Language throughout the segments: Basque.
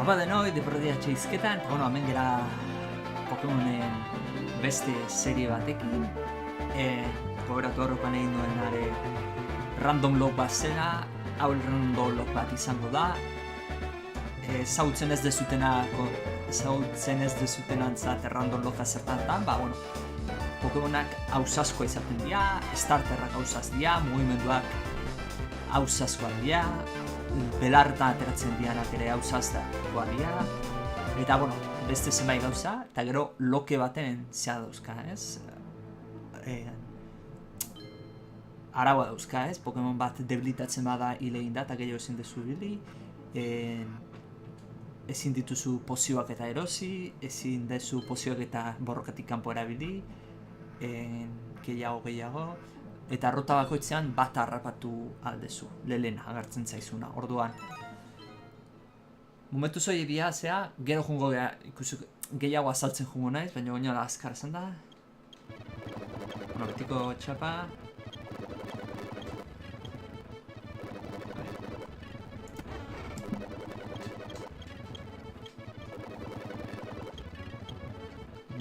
Haba denoi, depordia txaizketan, eta bueno, hemen gera Pokemonen beste serie batekin. Gogoratu horrekoan egin duenare random log bat zera, hau random log bat izango da. Zautzen ez dezutenantzat random loga zertatan, ba, bueno, Pokemonak hausaskoa izaten dira, starterrak hausaz dira, mugimenduak hausazkoa dira, belartan ateratzen dianak ere hausazkoa dira, eta, bueno, beste zenbait gauza, eta gero loke baten zea dauzka, ez? Araua dauzka, ez? Pokemon bat debilitatzen bada hile egin da, eta gehiago ezin dezu bili, ezin dituzu pozioak eta erosi, ezin dezu pozioak eta borrokatik kanpo erabili, gehiago, eta rota bakoitzean bat harrapatu aldezu, lehena agertzen zaizuna, orduan. Momentu zoi egia zea, gero jungo gehiago azaltzen jungo naiz, baina goinola azkar esan da. Bueno, betiko txapa.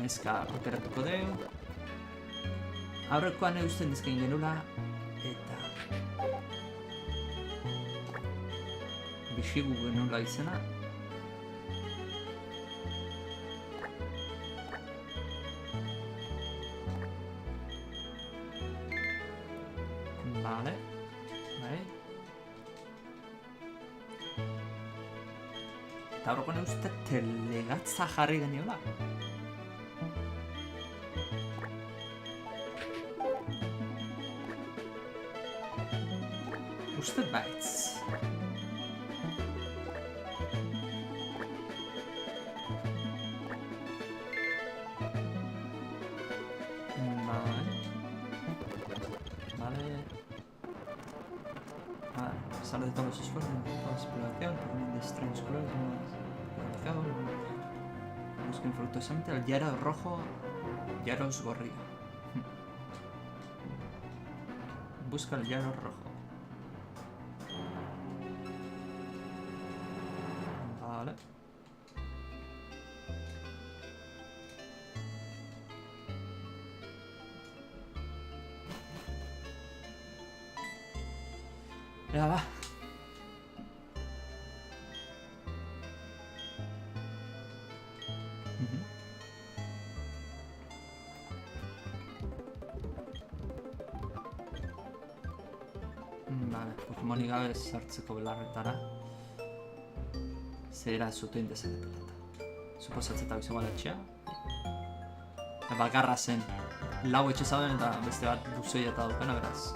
Neska operatuko deu. Aurrekoan eusten dizkein genula, eta bixigu genula izena. Vale, bai. Eta aurrekoan euste telegatza jarri geniola. Uste baitz. Vale. Sale de todos los esfuerzos, de toda exploración, por un de strange colors, busca infructuosamente el Gyarados rojo, Gyarados gorrilla. Busca el Gyarados rojo. Vale. Ya va. Vale, Pokemonik gabe sartzeko belarretara. Zera zuten dezaketeta. Suposatzeta izango alatxea. Bakarra zen lau etxe zauden eta beste bat buzoi eta dukena, beraz.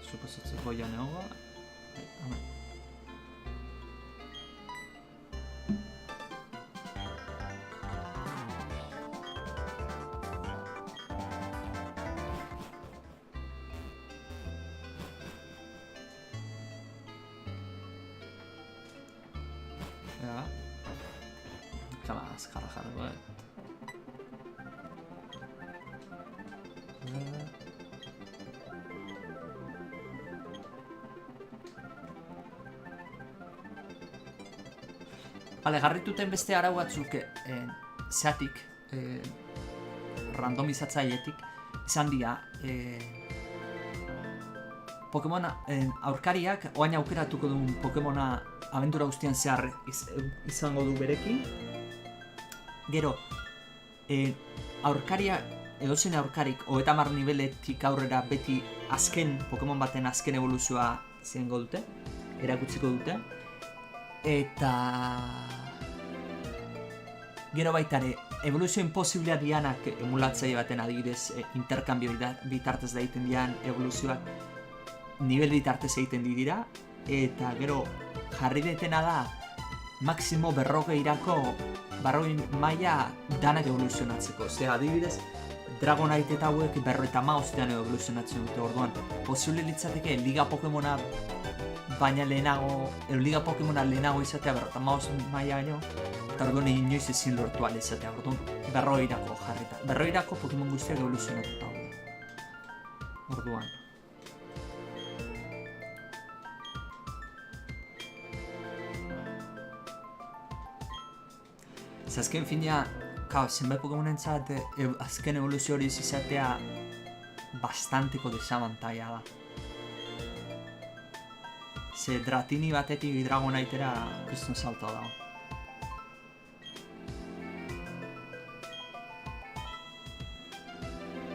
Suposatzeko joan egongo. Ja. Kala azkarra jarriko, Bale, garrituten beste arau batzuk zeatik, randomizatzaietik, izan dira, Pokemona aurkariak, oain aukeratuko duen Pokemona abentura guztian zehar izango du berekin. Gero, aurkaria, edozein aurkarik, 30 niveletik aurrera beti azken, Pokemon baten azken evoluzioa izango dute, erakutziko dute. Eta gero baitare, evoluzio imposiblia dianak emulatzaile baten adibidez interkambio bitartez da egiten dian evoluzioak nivel bitartez egiten dira, eta gero jarri detena da maximo 40 maila danak evoluzionatzeko. Zer, adibidez, Dragonite eta hauek 50 edo evoluzionatzen dute, orduan posible litzateke Liga Pokemona baina lehenago, Liga Pokemona lehenago izatea 50 maila baino, eta orduan inoiz ezin lortu ahal izatea, orduan 40 jarrita. 40 Pokemon guztiak evoluzionatuta daude. Orduan. Azken finia, zenbait Pokemonentzat azken evoluzio hori izatea bastanteko desabantaia da. Ze Dratini batetik Dragonitera kriston saltoa dago.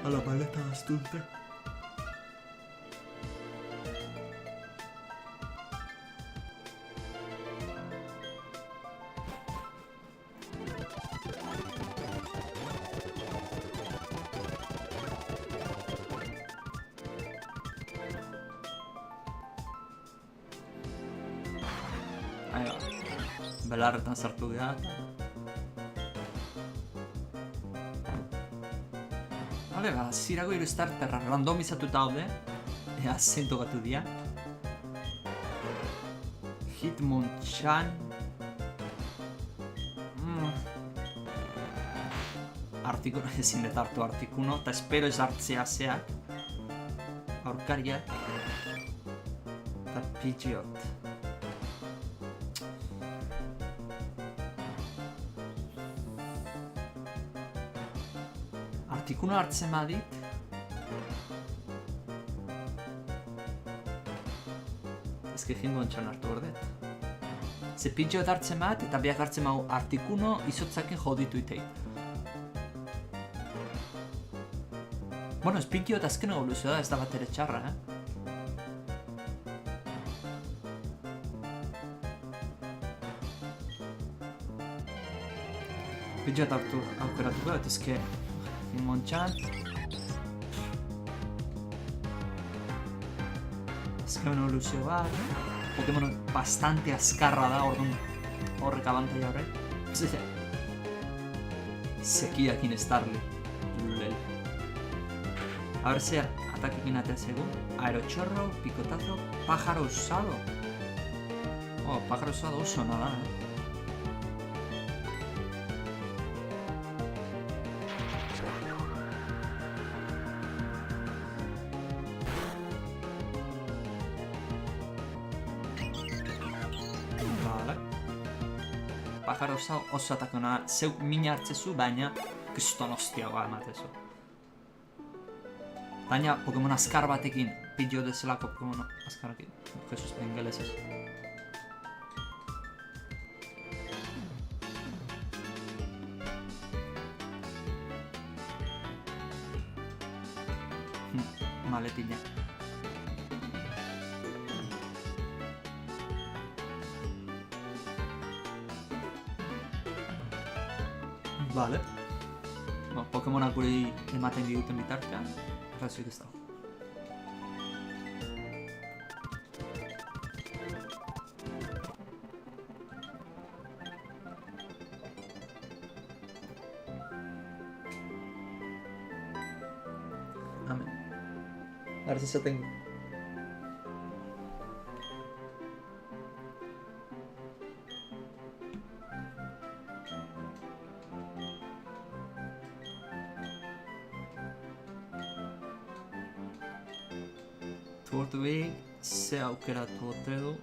Hala, paleta gaztunte. Belarretan sartu dira. Hale, zirago hiru starterra randomizatuta daude. Ea zein tokatu dira. Hitmonchan. Artikuno, ezin dut hartu Artikuno, eta espero ez hartzea zeak. Aurkariak. Eta Pidgeot. Artikuno hartzen badit. Ezke Hitmonchan hartu ordet. Ze Pidgeot hartzen bat eta biak hartzen badu Artikuno izotzaken joditu iteit. Bueno, ez Pidgeot azken evoluzioa da, ez da bat ere txarra, Pidgeot aukeratuko dut, ezke Hitmonchan. Azken evoluzio bat. Pokemon bastante azkarra da, orduan horrek abantaia horrek. Sekiakin Starly. Lulel. A ver zer atakekin atea zego. Aerochorro, picotazo, pájaro osado. Pájaro osado oso nada, Pájaro osado oso atakona, zeuk mina hartzezu, baina kriston hostiagoa ematezu. Baina Pokemon azkar batekin, Pidgeot dezelako Pokemon azkarrekin. Jesus, ingelesez. Maletina. Vale. Pokemonak guri ematen diguten bitartean, errazuik ez dago. Amen. A ver si se tengo. Turtwig, ze aukeratu ote du.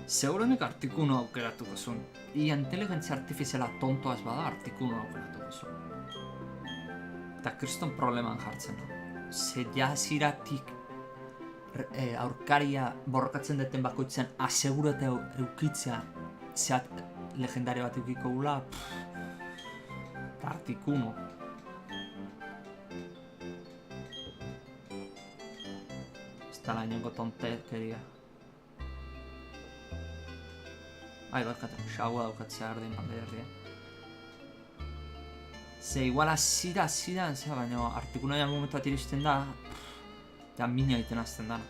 Segurenik Artikuno aukeratuko zuen. Ia inteligentzia artifiziala tontoa ez bada Artikuno aukeratuko zuen. Eta kriston probleman jartzen du. Ze jaziratik aurkaria borrokatzen duten bakoitzen asegurate eukitzea zeat legendario bat eukiko gula. Artikuno. La inongo tontekeria. Barkatu, xaua daukatzea ardin alde. Ze igual azira, baina Artikunoia momentu bat iristen da, eta mina egiten azten da.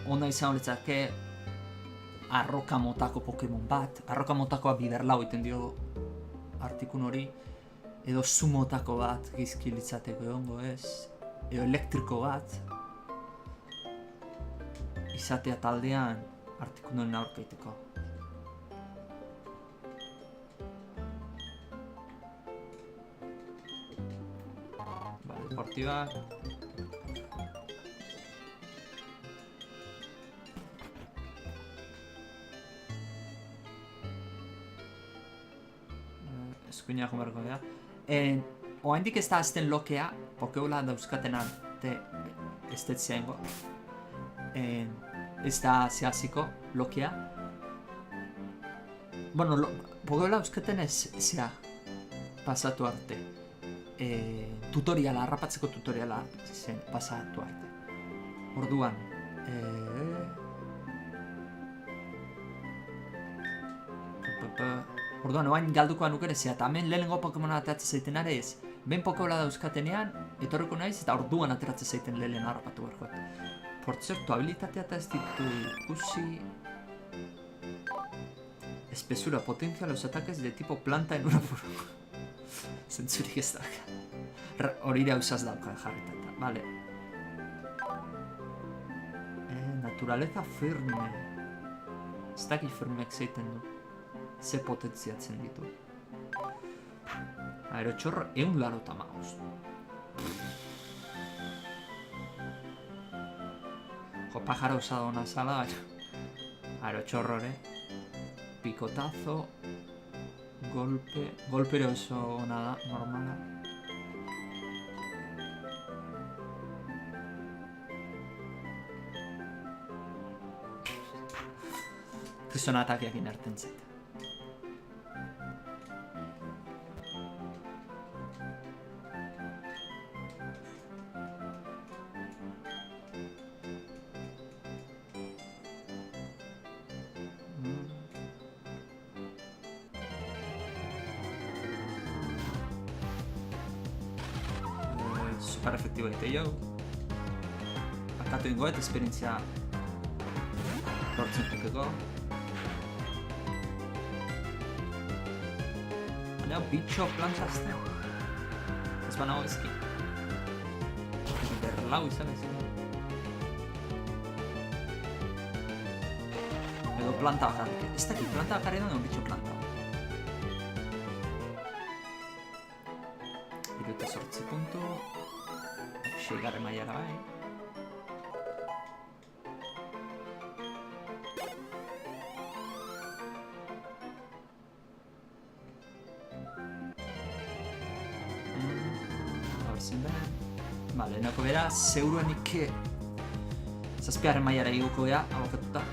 Ona izan horitzake arroka motako Pokemon bat. Arroka motakoa biderlau iten dio artikun hori. Edo zu motako bat gizki litzateko egongo ez. Edo elektriko bat. Izatea taldean artikun honen aurkaiteko. Vale, deportibak. Eskuina jomerko da. Oaindik ez da azten lokea, Pokeola dauzkaten arte ez detzeango. Ez da zehaziko lokea. Bueno, Pokeola dauzkaten ez zea pasatu arte. Tutoriala, harrapatzeko tutoriala zen pasatu arte. Orduan, Orduan, oain galdukoa nukere zea, eta hemen lehenengo Pokemona ateratzen zaiten are ez. Ben Pokeola dauzkatenean, etorriko naiz, eta orduan ateratzen zaiten lehen harrapatu berko. Por zertu, habilitatea eta ez ditu ikusi... Espesura, potencia los ataques de tipo planta en una forma. Zentzurik ez da. Hori ere hausaz dauka jarretata, vale. Naturaleza firme. Ez dakit firmeak zeiten du. Ze potentziatzen ditu. Aerotxorro 185. Jo, pájaro usado una sala, baina... Aerotxorro ere. Picotazo. Golpe. Golpe ere oso ona da, normala. Gizona atakeak inerten zait. Super efektibo egite jo. Akatu ingoet, esperientzia lortzen dukeko. Baina bitxo plantzazte. Ez banago ezki. Berlau izan ezin. Edo planta bakarrik. Ez dakit, planta bakarrik edo bitxo planta. 78 puntu. 6 mailara bai. Vale, nako bera, zeuruenik zazpiaren mailara iguko gea, abokatuta.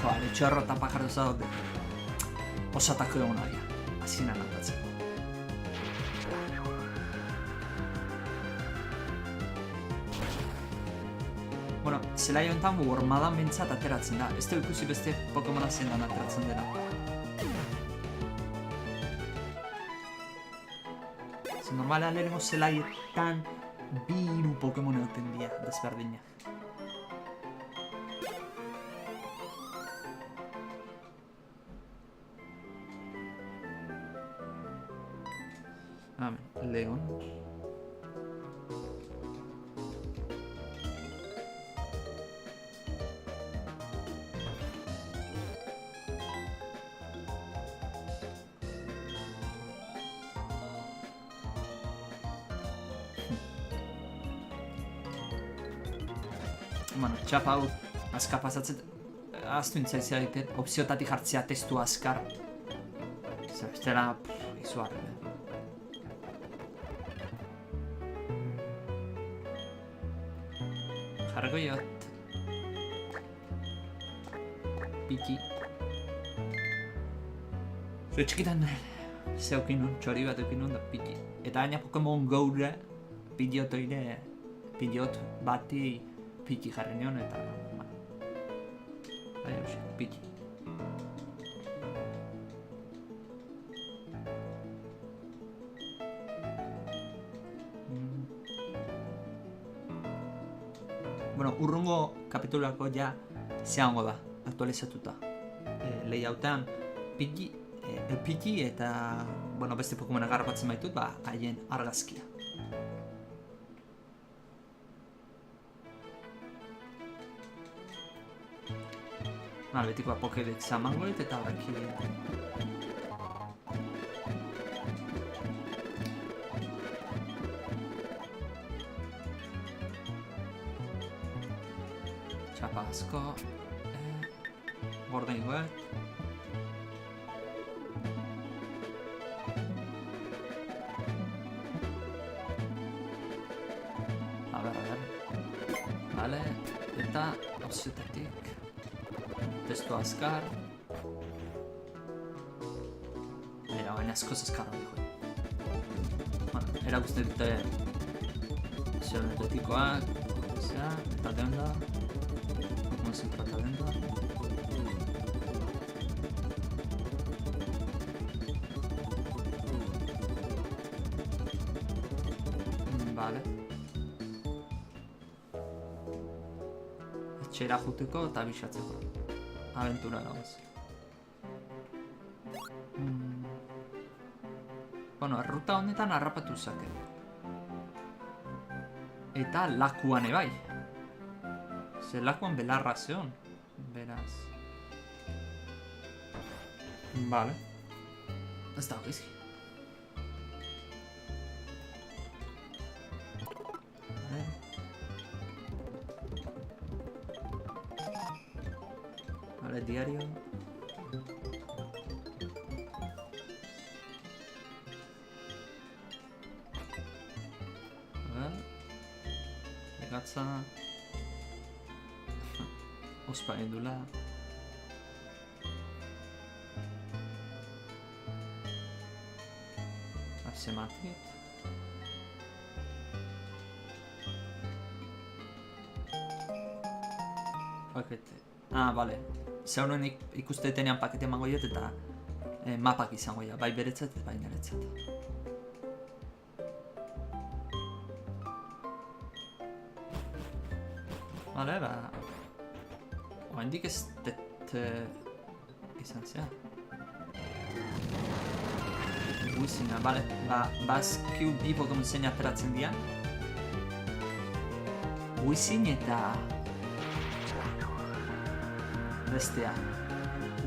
Vale, txorro eta pajardo zadot osatako egon adia. Azina nantatzen. Bueno, zelai honetan Wormadan bintzat ateratzen da. Ez da ikusi beste Pokemona zendan ateratzen dela. Normala lehenengo zelaietan bi hiru Pokemon egoten dira desberdinak. Leon. Bueno, txapa hau azkar pasatzen, ahaztu nintzaizia egiten, opziotatik jartzea testu azkar. Zerstera, izuarri. Jarriko jot. Piki. Zure txikitan zeukin nun, txori bat eukin nun da Piki. Eta gaina Pokemon Go-re, Pidgeot bati Piki jarri nion eta... Baina hausia, Piki. Bueno, urrungo kapitulako ja zehango da. aktualizatuta. Layoutean Pidgey eta beste Pokemonak harrapatzen baitut, haien argazkia. Betiko Pokédex amango dit eta horreki txapa asko gorden igual a ver vale, eta osetetik testo azkar baina askoz azkarra dijo. Erakusten dute xeonetetikoak eta denda monzentra eta denda vale etxera juteko eta bisatzeko aventura gauz. Ruta honetan harrapatu zake. Eta lakuan ebai. Ze lakuan belarra zeon. Beraz. Vale. Ez da gizki. Vale, diario. Legatza. Ospa endula. Asematit. Pakete. Vale. Zaunen ikustetenean pakete emango jot eta mapak izango ja, bai beretzat eta bai niretzat. Vale, oraindik ez dut izan zea. Wishina, vale, bazkiu bi Pokemon zein ateratzen dira. Wishin eta bestea.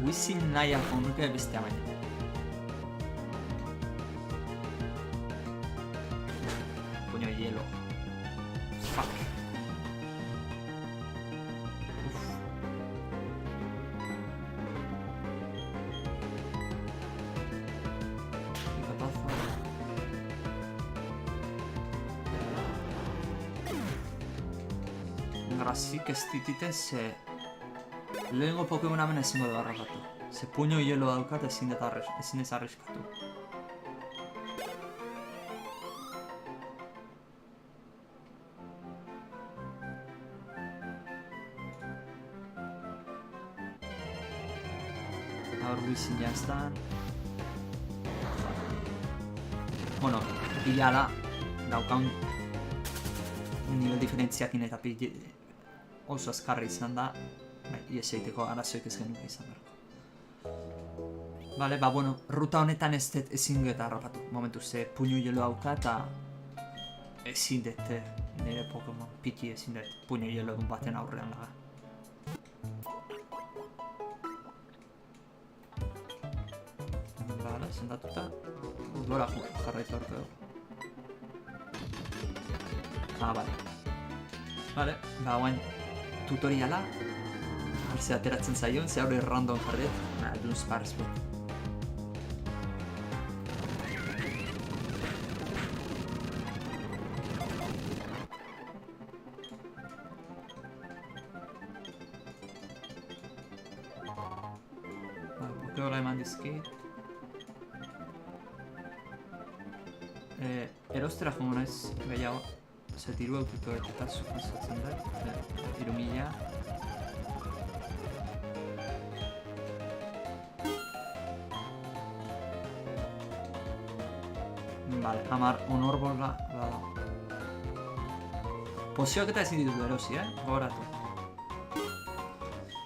Wishin nahiako nuke bestea baina. Puño hielo. Fuck. Grazik ez dititen ze lehengo Pokemon hemen ezingo da harrapatu. Ze puño hielo daukat ezin ez arriskatu. Gaur bizin jaztan. Bueno, bila da daukaun nivel diferentziakin eta oso azkarra izan da, ies egiteko arazoik ez genuke izan berko. Vale, ruta honetan ez dut ezin dut harrapatu. Momentu ze puño hielo dauka eta ezin dut nire Pokemon Pidgey ezin dut puño hielo egun baten aurrean laga. Vale, sendatuta gora jarraitu horko dugu. Vale, guain tutoriala ze ateratzen zaion, ze hori random jarret, dun spars bet. Pokeola eman dizkit. Erostera jongo naiz gehiago. Ze diru eukiko eta suposatzen da, 3.000. Vale, 10 honor bola bada. Pozioak eta ezin ditut erosi, gogoratu.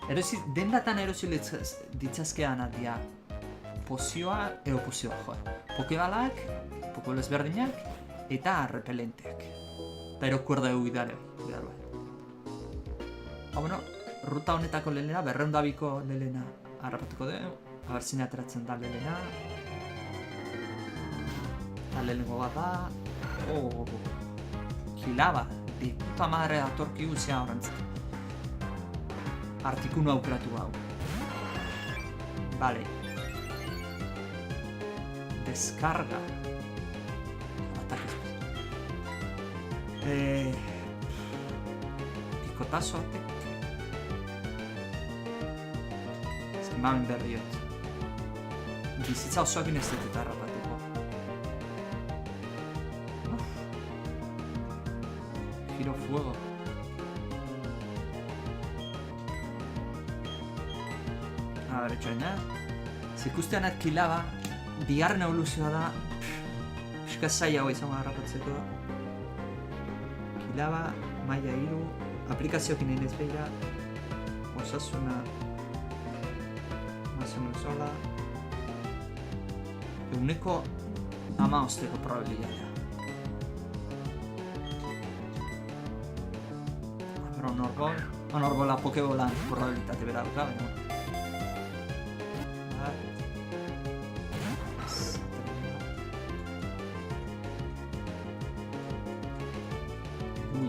Dendatan erosi ditzazkeana dira pozioa edo pozioa, joa. Pokebalak, pokeball ezberdinak, eta repelenteak. Eta ero kuerda egu idare. Bueno, ruta honetako lelena, 202ko lelena harrapatuko dugu. Aber zine ateratzen da lelena. Eta lehenengo bat da... Kilaba, de puta madre datorki guzia horrentzat. Artikunu aukeratu hau. Vale. Descarga. Ataques. Picotazo atek. Eskemamen berriot. Bizitza osoakin ez dut eta harrapatuko. Giro fuego. A ver, etxoena. Zikustean kilaba, bigarren evoluzioa da, pixka zailagoa izango harrapatzeko. Kilaba, maila 3, aplikazioekin egin ez behira, osasuna, mazen sola, eguneko 15 probabilitatea. Honorbola pokebolan probabilitate bera duka, baina.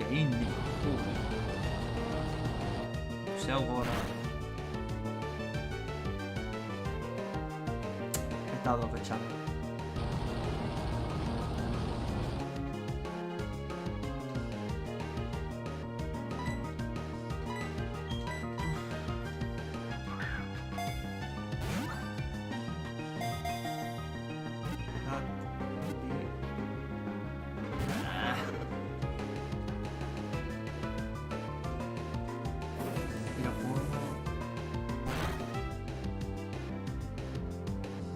Inni. Zeu gora. Eta doke txan.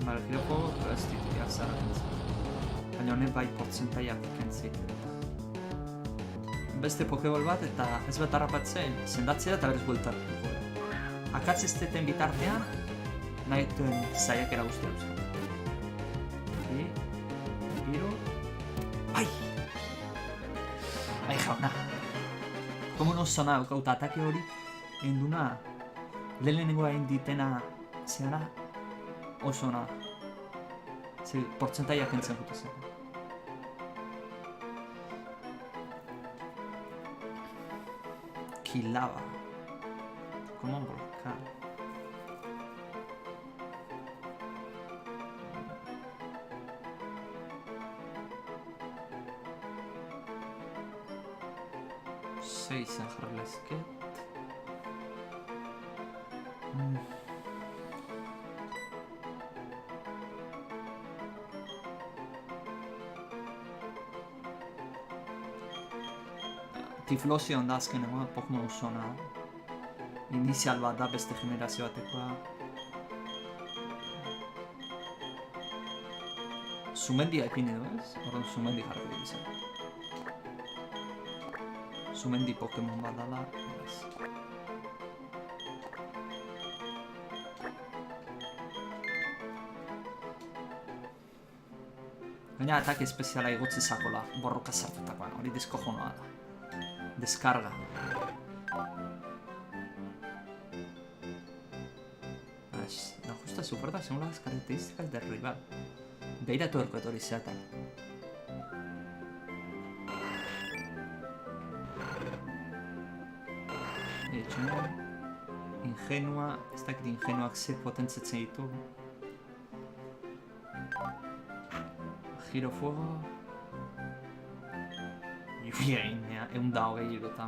Vale, el videojuego restituir zara. Baina honen bai portzentaiak kentzit. Beste pokeball bat eta ez bat harrapatzen sendatzea eta berez bueltatuko. Akatz ez deten bitartean nahi duen zaiakera guztia euskal. Giro... Ai! Ai jauna! Komo no zona daukaut atake hori enduna lehenengoa inditena zeana oso ona. Portzentaiak kentzen dut zen. Kilaba. Como un volcán. Seis en Harlesket. Tiflosion da azkenengoa, Pokémon zona. Inizial bat da beste generazio batekoa. Sumendia ipini du ez? Horren Sumendi jarri dut izan. Sumendi Pokémon bat dala. Gaina atake espeziala igotzi zakola, borroka sartutakoan, hori deskojonoa da. Descarga. La justa soporta según las características del rival. Beira torco etorri zeatan. Etxuna. Ingenua. Ez dakit ingenuak ze potentzatzen ditugu. Giro fuego. Lluvia innea, da hogei eta...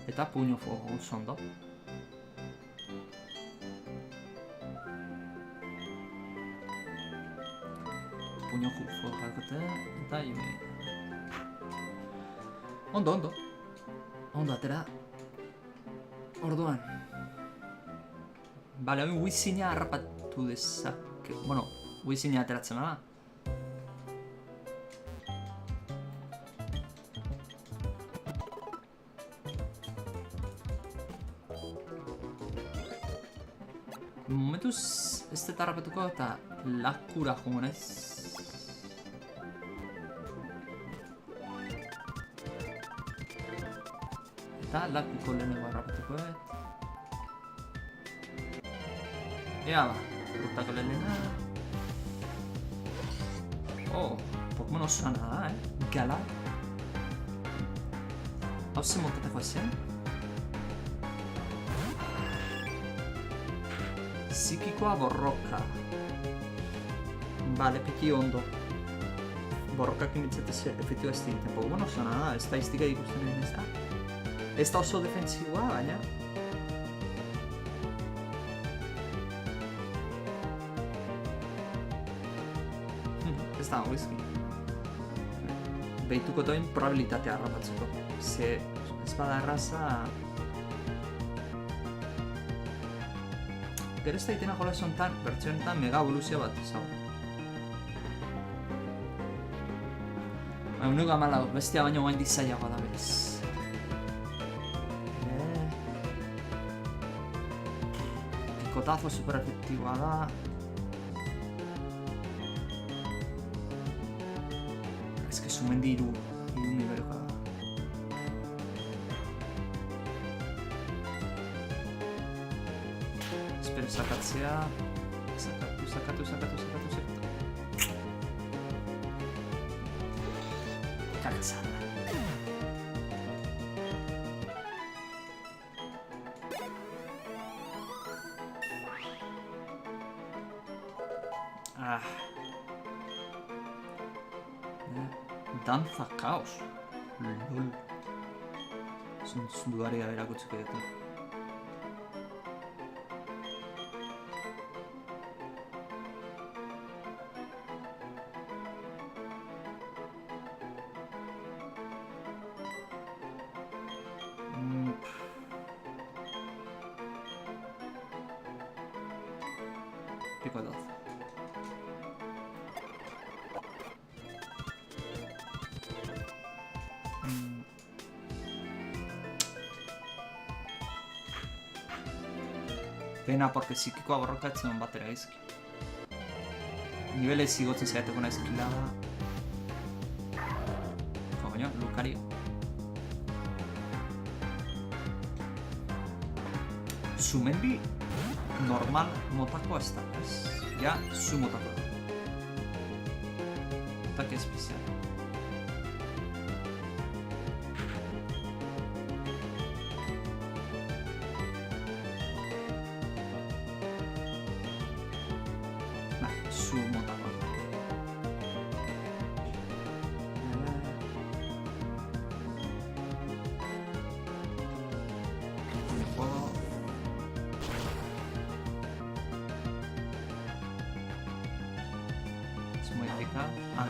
Eta puño fuego oso ondo. Puño fuego jarkote, eta lluvia. Ondo. Ondo atera. Orduan. Bale, hori Wizina harrapatu dezake... Bueno, Wizina ateratzen da. Momentuz ez dut harrapetuko eta lakura jongo naiz. Eta lakuko lehenengo harrapetuko Ea ba, urtako lehenena. Oh, Pokemon oso ana da, Gala. Hau zen montateko ezen? Psikikoa borroka. Bale, peki ondo. Borrokak initzatez efektiba ez digiten. Pokemon oso ana da, ez da iztika ikusten egin ez da. Ez da oso defensiboa, baina. Ez da, hogizki. Behituko doin probabilitatea harrapatzeko. Ze ez bada erraza... Gero ez da itena jola esontan, bertxonetan mega evoluzio bat zau. Unuk amalau, bestia baino gain dizaiagoa da berez. Pikotazo super efektiboa da. Sumendi iru nibeloka da. Espero sakatzea. Sakatu. Katzada. Danza Caos. Lol. Zunduari gabe erakutzeko ditu. Piko danza. Pena, porque psikikoa borrokatzen batera izki. Nivelez igotzen zaiateko naizkila... Coño, Lucario. Sumendi normal motako ez da, ez? Ja, su motako da. Ataque especial.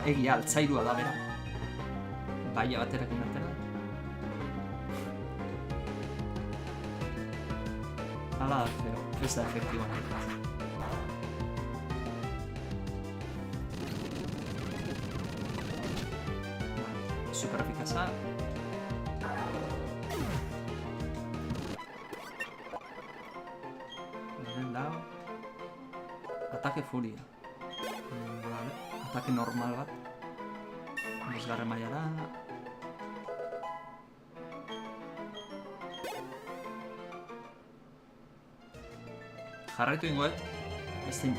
Egia, altzairua da bera. Baia baterakin atera. Hala da, pero ez da efektiboa nahi. Super efikasa. Lau. Ataque furia. Ataque normal bat. Bosgarren mailara. Jarraitu ingoet. Beste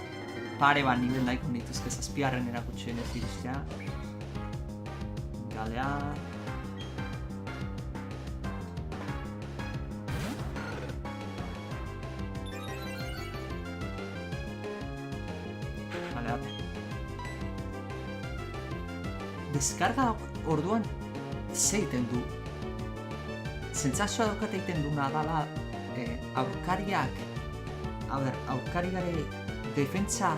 pare bat nivel nahiko nituzke zazpiarren erakutxeen ez iristea. Galea. Deskarga orduan zeiten du. Zentzazioa daukate egiten duna dala aurkariak, aurkarigare defentsa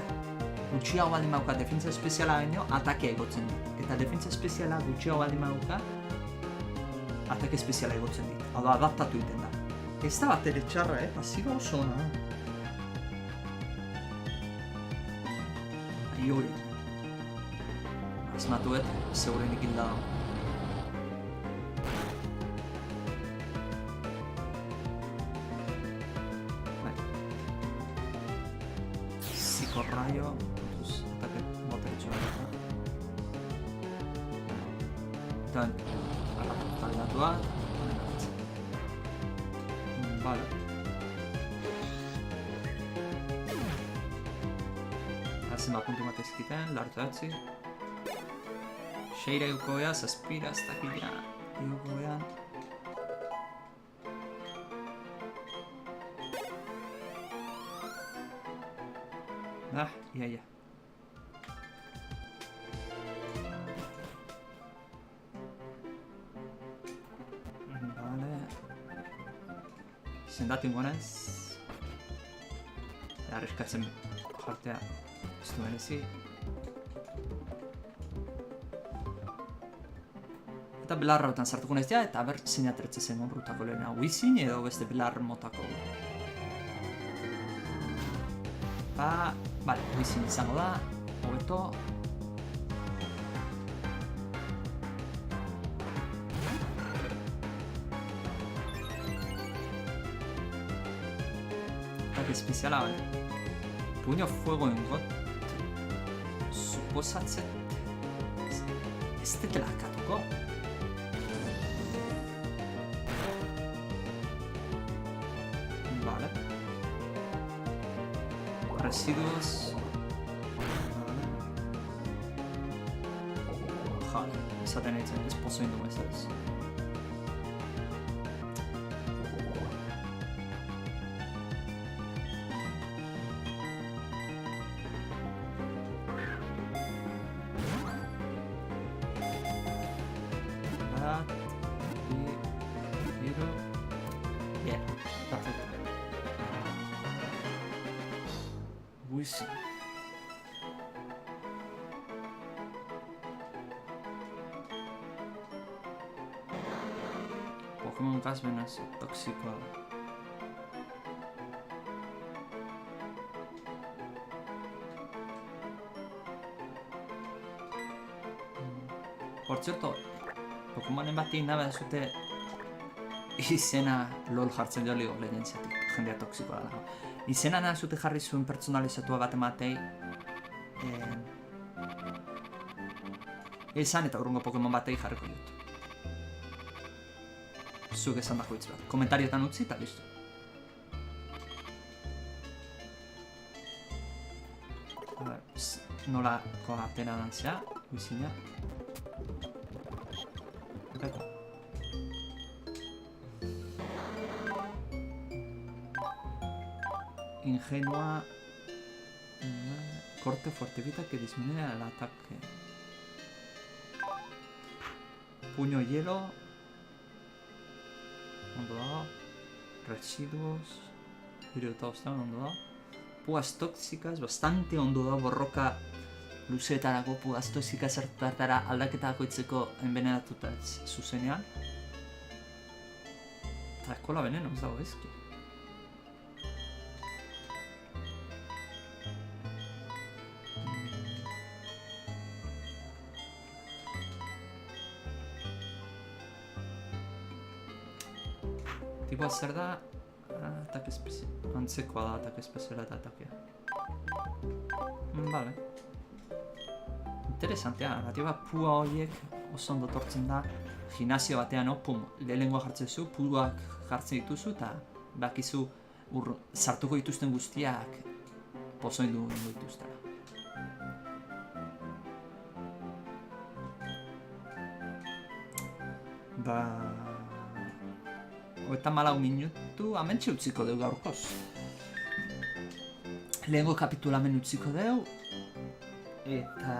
gutxiago baldin mauka defentsa espeziala baino atakea egotzen du. Eta defentsa espeziala gutxiago baldin mauka atake espeziala egotzen dit. Hau da, adaptatu egiten da. Ez da bat ere txarra, pasiba oso ona. Aiori. Asmatuet, segurenik hilda dago. Psíquico rayo. Ataque boteretxo bat. Eta aldatua. Vale. Zenbat puntu bat ezkiten, lartu datzi. Seira eguko beha, zazpira, ez dakila. Eguko behan. Ia. Vale. Zendatu ingonez. Arriskatzen jartea ez du merezi. Eta belarra hautan sartuko naiz ja, eta ber zein atretze zen rutako lehena. Wizin edo beste belar motako. Vale, Wizin izango da, hobeto. Ataque espeziala, bale. Puño fuego engot. Suposatzen... Ez detela akatuko. Vale. Residuos... Vale. Esaten eitzen, ez pozo indu bezaz. Wizin. Pokemon gazbena oso toxikoa da. Por cierto, Pokemonen bati nabe zute izena LOL jartzen dio League of Legendsetik, jendea toxikoa da. Izena nahi zute jarri zuen pertsonalizatua bat ematei esan eta urrungo Pokemon batei jarriko dut. Zuk esan dako hitz bat. Komentariotan utzi eta listo. Nolako atera dantzea, Wizina. Eta. Ingenua... Corte fuerte evita que disminuya el ataque. Puño hielo. Ondo da. Residuos. Iriotauztan ondo da. Pugas tóxicas, bastante ondo da borroka luzeetarako pugas tóxicas zertartara aldaketako itzeko envenenatuta zuzenean. Eta eskola veneno ez dago ezki. Tipoa zer da, atake espezial, antzekoa da atake espeziala eta atakea. Vale. Interesantea, natiba pua horiek oso ondo tortzen da. Gimnasio batean, pum, lehenengoa jartzen zu, puruak jartzen dituzu eta bakizu sartuko dituzten guztiak pozoindu dituztera. Eta 4 minutu amentxe utziko deu gaurkoz. Lehengo kapitula hemen utziko deu. Eta...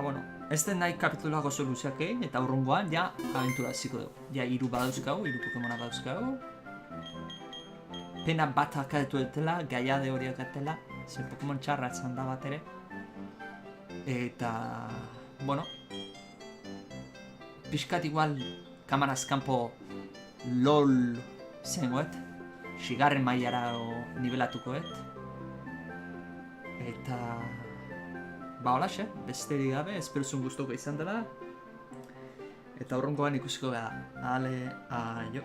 bueno, ez den nahi kapitulako oso luzeak egin, eta urrungoan ja abentura hasiko dugu. Ja 3 badauzkagu, 3 Pokemona badauzkagu. Pena bat akatu dutela, gaiade horiak atela, ze Pokemon txarra etzan da bat ere. Eta... bueno, pixkat igual kamaraz kanpo LOL zengoet, sigarren mailara nivelatukoet. Eta... ba holaxe, besterik gabe, esperuzun guztoko izan dela. Eta horrengoan ikusiko gara. Ale, aio.